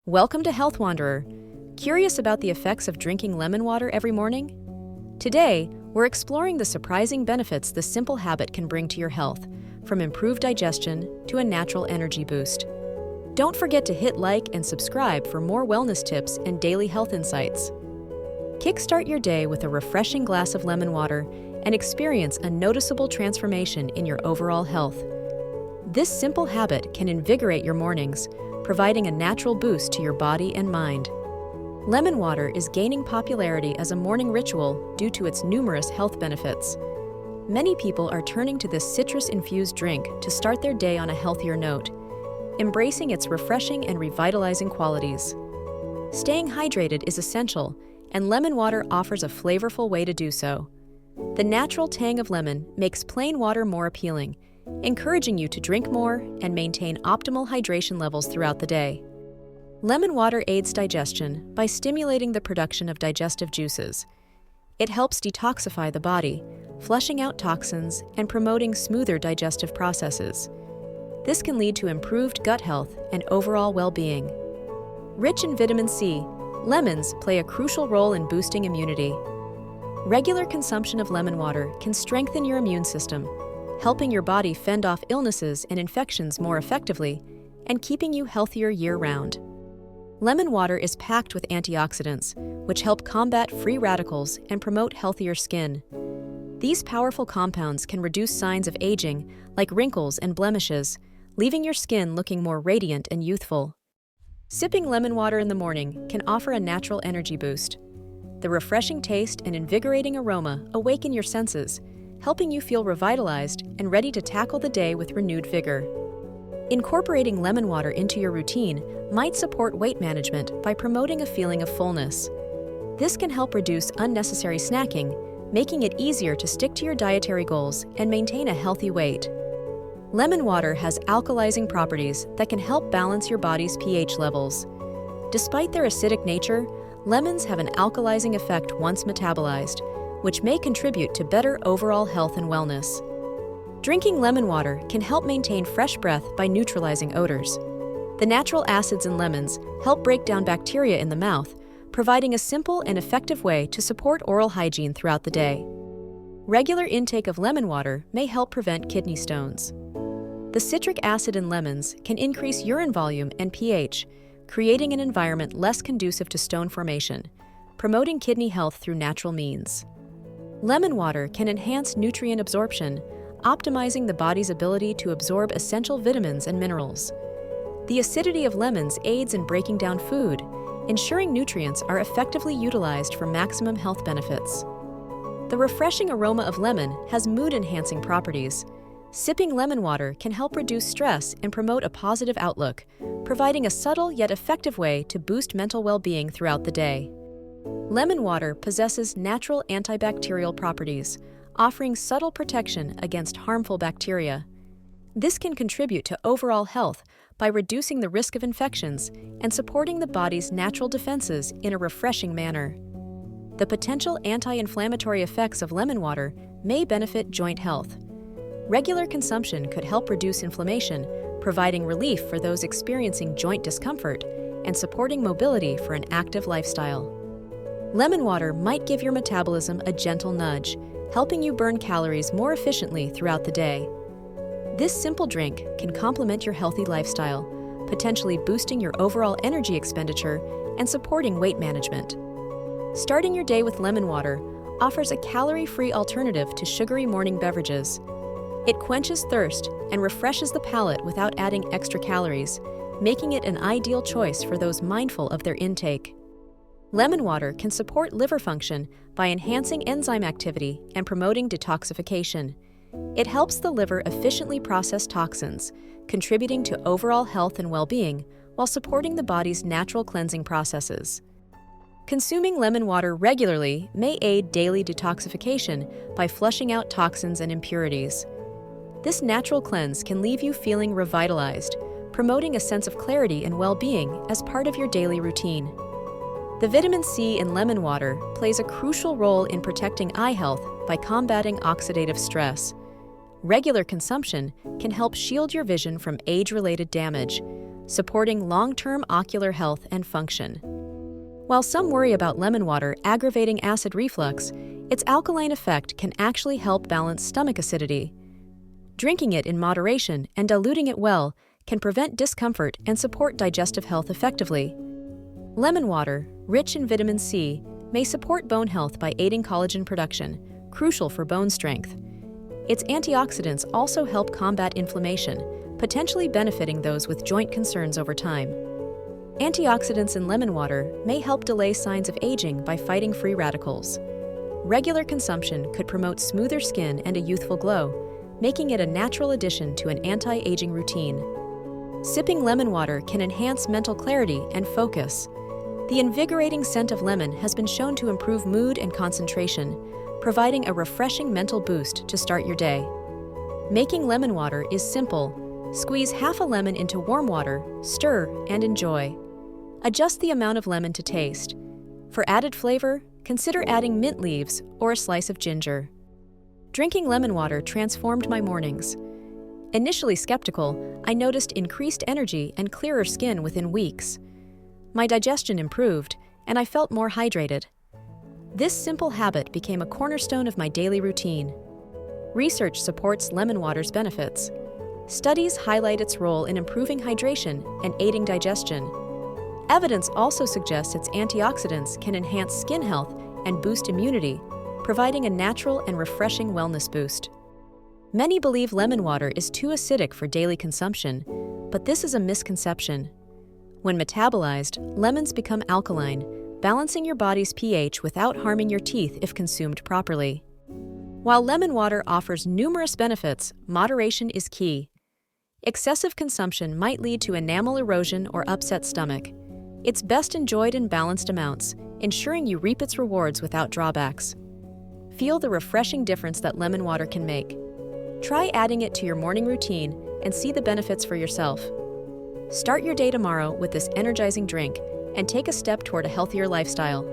Welcome to Health Wanderer. Curious about the effects of drinking lemon water every morning? Today, we're exploring the surprising benefits this simple habit can bring to your health, from improved digestion to a natural energy boost. Don't forget to hit like and subscribe for more wellness tips and daily health insights. Kickstart your day with a refreshing glass of lemon water and experience a noticeable transformation in your overall health. This simple habit can invigorate your mornings, providing a natural boost to your body and mind. Lemon water is gaining popularity as a morning ritual due to its numerous health benefits. Many people are turning to this citrus-infused drink to start their day on a healthier note, embracing its refreshing and revitalizing qualities. Staying hydrated is essential, and lemon water offers a flavorful way to do so. The natural tang of lemon makes plain water more appealing, encouraging you to drink more and maintain optimal hydration levels throughout the day. Lemon water aids digestion by stimulating the production of digestive juices. It helps detoxify the body, flushing out toxins and promoting smoother digestive processes. This can lead to improved gut health and overall well-being. Rich in vitamin C, lemons play a crucial role in boosting immunity. Regular consumption of lemon water can strengthen your immune system, helping your body fend off illnesses and infections more effectively and keeping you healthier year-round. Lemon water is packed with antioxidants, which help combat free radicals and promote healthier skin. These powerful compounds can reduce signs of aging, like wrinkles and blemishes, leaving your skin looking more radiant and youthful. Sipping lemon water in the morning can offer a natural energy boost. The refreshing taste and invigorating aroma awaken your senses, helping you feel revitalized and ready to tackle the day with renewed vigor. Incorporating lemon water into your routine might support weight management by promoting a feeling of fullness. This can help reduce unnecessary snacking, making it easier to stick to your dietary goals and maintain a healthy weight. Lemon water has alkalizing properties that can help balance your body's pH levels. Despite their acidic nature, lemons have an alkalizing effect once metabolized, which may contribute to better overall health and wellness. Drinking lemon water can help maintain fresh breath by neutralizing odors. The natural acids in lemons help break down bacteria in the mouth, providing a simple and effective way to support oral hygiene throughout the day. Regular intake of lemon water may help prevent kidney stones. The citric acid in lemons can increase urine volume and pH, creating an environment less conducive to stone formation, promoting kidney health through natural means. Lemon water can enhance nutrient absorption, optimizing the body's ability to absorb essential vitamins and minerals. The acidity of lemons aids in breaking down food, ensuring nutrients are effectively utilized for maximum health benefits. The refreshing aroma of lemon has mood-enhancing properties. Sipping lemon water can help reduce stress and promote a positive outlook, providing a subtle yet effective way to boost mental well-being throughout the day. Lemon water possesses natural antibacterial properties, offering subtle protection against harmful bacteria. This can contribute to overall health by reducing the risk of infections and supporting the body's natural defenses in a refreshing manner. The potential anti-inflammatory effects of lemon water may benefit joint health. Regular consumption could help reduce inflammation, providing relief for those experiencing joint discomfort and supporting mobility for an active lifestyle. Lemon water might give your metabolism a gentle nudge, helping you burn calories more efficiently throughout the day. This simple drink can complement your healthy lifestyle, potentially boosting your overall energy expenditure and supporting weight management. Starting your day with lemon water offers a calorie-free alternative to sugary morning beverages. It quenches thirst and refreshes the palate without adding extra calories, making it an ideal choice for those mindful of their intake. Lemon water can support liver function by enhancing enzyme activity and promoting detoxification. It helps the liver efficiently process toxins, contributing to overall health and well-being while supporting the body's natural cleansing processes. Consuming lemon water regularly may aid daily detoxification by flushing out toxins and impurities. This natural cleanse can leave you feeling revitalized, promoting a sense of clarity and well-being as part of your daily routine. The vitamin C in lemon water plays a crucial role in protecting eye health by combating oxidative stress. Regular consumption can help shield your vision from age-related damage, supporting long-term ocular health and function. While some worry about lemon water aggravating acid reflux, its alkaline effect can actually help balance stomach acidity. Drinking it in moderation and diluting it well can prevent discomfort and support digestive health effectively. Lemon water, rich in vitamin C, may support bone health by aiding collagen production, crucial for bone strength. Its antioxidants also help combat inflammation, potentially benefiting those with joint concerns over time. Antioxidants in lemon water may help delay signs of aging by fighting free radicals. Regular consumption could promote smoother skin and a youthful glow, making it a natural addition to an anti-aging routine. Sipping lemon water can enhance mental clarity and focus. The invigorating scent of lemon has been shown to improve mood and concentration, providing a refreshing mental boost to start your day. Making lemon water is simple. Squeeze half a lemon into warm water, stir, and enjoy. Adjust the amount of lemon to taste. For added flavor, consider adding mint leaves or a slice of ginger. Drinking lemon water transformed my mornings. Initially skeptical, I noticed increased energy and clearer skin within weeks. My digestion improved, and I felt more hydrated. This simple habit became a cornerstone of my daily routine. Research supports lemon water's benefits. Studies highlight its role in improving hydration and aiding digestion. Evidence also suggests its antioxidants can enhance skin health and boost immunity, providing a natural and refreshing wellness boost. Many believe lemon water is too acidic for daily consumption, but this is a misconception. When metabolized, lemons become alkaline, balancing your body's pH without harming your teeth if consumed properly. While lemon water offers numerous benefits, moderation is key. Excessive consumption might lead to enamel erosion or upset stomach. It's best enjoyed in balanced amounts, ensuring you reap its rewards without drawbacks. Feel the refreshing difference that lemon water can make. Try adding it to your morning routine and see the benefits for yourself. Start your day tomorrow with this energizing drink and take a step toward a healthier lifestyle.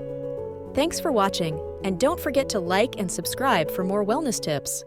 Thanks for watching, and don't forget to like and subscribe for more wellness tips.